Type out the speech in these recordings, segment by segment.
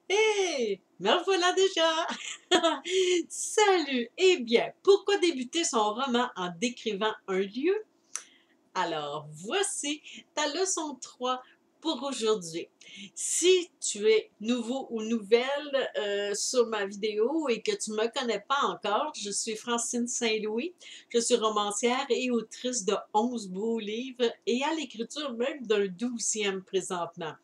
Hey! Me revoilà déjà! Salut! Eh bien, pourquoi débuter son roman en décrivant un lieu? Alors, voici ta leçon 3 pour aujourd'hui. Si tu es nouveau ou nouvelle sur ma vidéo et que tu ne me connais pas encore, je suis Francine Saint-Louis. Je suis romancière et autrice de 11 beaux livres et à l'écriture même d'un 12e présentement.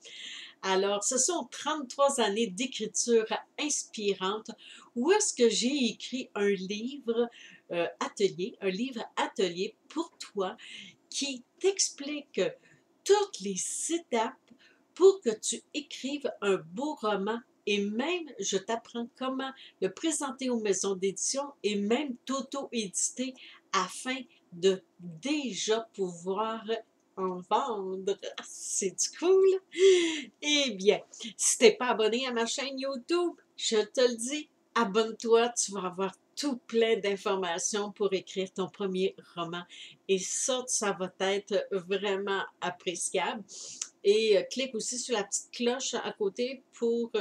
Alors, ce sont 33 années d'écriture inspirante où est-ce que j'ai écrit un livre atelier pour toi qui t'explique toutes les étapes pour que tu écrives un beau roman et même je t'apprends comment le présenter aux maisons d'édition et même t'auto-éditer afin de déjà pouvoir en vendre. C'est cool? Eh bien, si t'es pas abonné à ma chaîne YouTube, je te le dis, abonne-toi, tu vas avoir tout plein d'informations pour écrire ton premier roman. Et ça va être vraiment appréciable. Et clique aussi sur la petite cloche à côté pour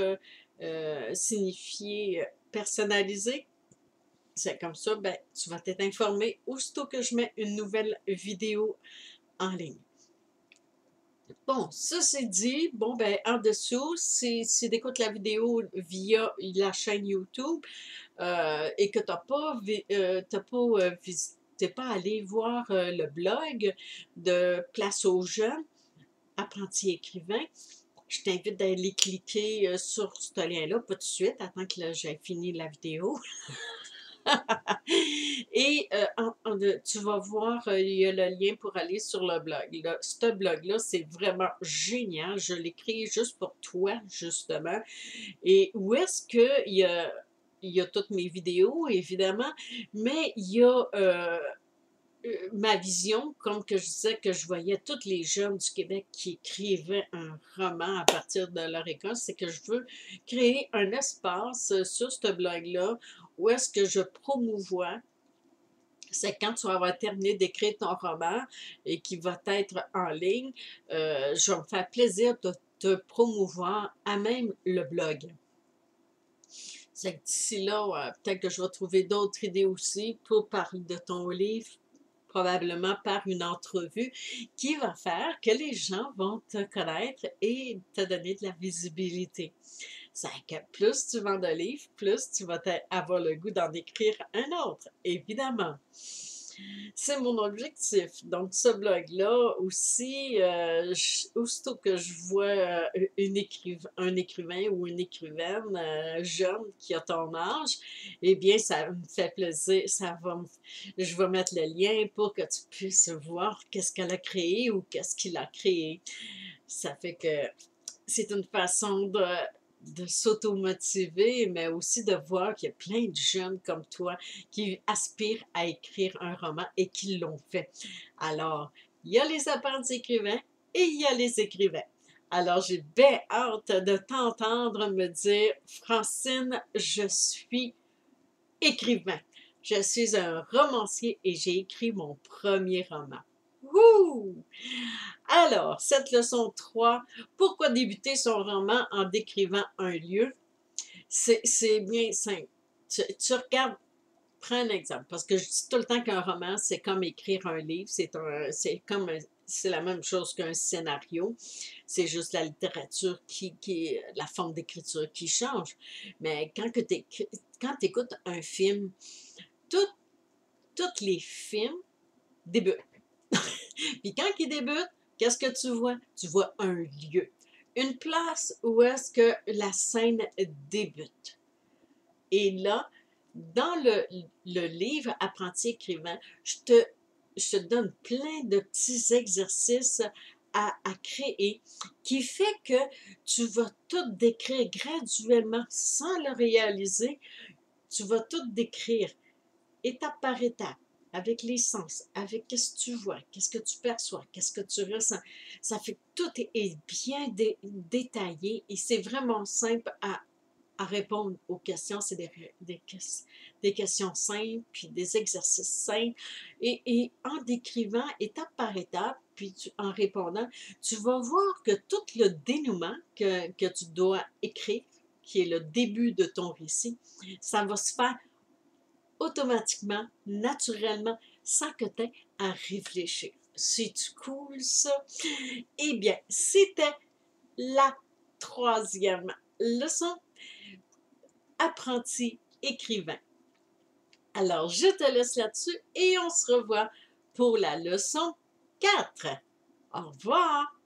signifier personnalisé. C'est comme ça, ben, tu vas t'être informé aussitôt que je mets une nouvelle vidéo en ligne. Bon, ça c'est dit, bon ben en dessous, si tu écoutes la vidéo via la chaîne YouTube et que t'es pas allé voir le blog de Place aux jeunes, apprentis écrivains, je t'invite d'aller cliquer sur ce lien-là, pas tout de suite, attends que j'ai fini la vidéo. Et tu vas voir, il y a le lien pour aller sur le blog. Ce blog-là, c'est vraiment génial. Je l'écris juste pour toi, justement. Et où est-ce que il y a toutes mes vidéos, évidemment, mais il y a ma vision, comme que je disais, que je voyais tous les jeunes du Québec qui écrivaient un roman à partir de leur école, c'est que je veux créer un espace sur ce blog-là où est-ce que je promouvois. C'est quand tu vas avoir terminé d'écrire ton roman et qui va être en ligne, je vais me faire plaisir de te promouvoir à même le blog. C'est que d'ici là, peut-être que je vais trouver d'autres idées aussi pour parler de ton livre, probablement par une entrevue qui va faire que les gens vont te connaître et te donner de la visibilité. C'est que plus tu vends de livres, plus tu vas avoir le goût d'en écrire un autre, évidemment. C'est mon objectif. Donc, ce blog-là aussi, aussitôt que je vois un écrivain ou une écrivaine jeune qui a ton âge, eh bien, ça me fait plaisir. Je vais mettre le lien pour que tu puisses voir qu'est-ce qu'elle a créé ou qu'est-ce qu'il a créé. Ça fait que c'est une façon de s'auto-motiver, mais aussi de voir qu'il y a plein de jeunes comme toi qui aspirent à écrire un roman et qui l'ont fait. Alors, il y a les apprentis écrivains et il y a les écrivains. Alors, j'ai bien hâte de t'entendre me dire, Francine, je suis écrivain. Je suis un romancier et j'ai écrit mon premier roman. Wouh! Alors, cette leçon 3, pourquoi débuter son roman en décrivant un lieu? C'est bien simple. Tu regardes, prends un exemple, parce que je dis tout le temps qu'un roman, c'est comme écrire un livre, c'est la même chose qu'un scénario, c'est juste la littérature la forme d'écriture qui change. Mais quand tu écoutes un film, tout- tous les films débutent. Puis quand il débute, qu'est-ce que tu vois? Tu vois un lieu, une place où est-ce que la scène débute. Et là, dans le livre Apprenti écrivain, je te donne plein de petits exercices à créer qui fait que tu vas tout décrire graduellement sans le réaliser. Tu vas tout décrire étape par étape, avec les sens, avec qu'est-ce que tu vois, qu'est-ce que tu perçois, qu'est-ce que tu ressens. Ça fait que tout est bien détaillé et c'est vraiment simple à répondre aux questions. C'est des questions simples, puis des exercices simples. Et en décrivant étape par étape, puis en répondant, tu vas voir que tout le dénouement que tu dois écrire, qui est le début de ton récit, ça va se faire automatiquement, naturellement, sans que tu aies à réfléchir. C'est-tu cool, ça? Eh bien, c'était la troisième leçon, apprenti écrivain. Alors, je te laisse là-dessus et on se revoit pour la leçon 4. Au revoir!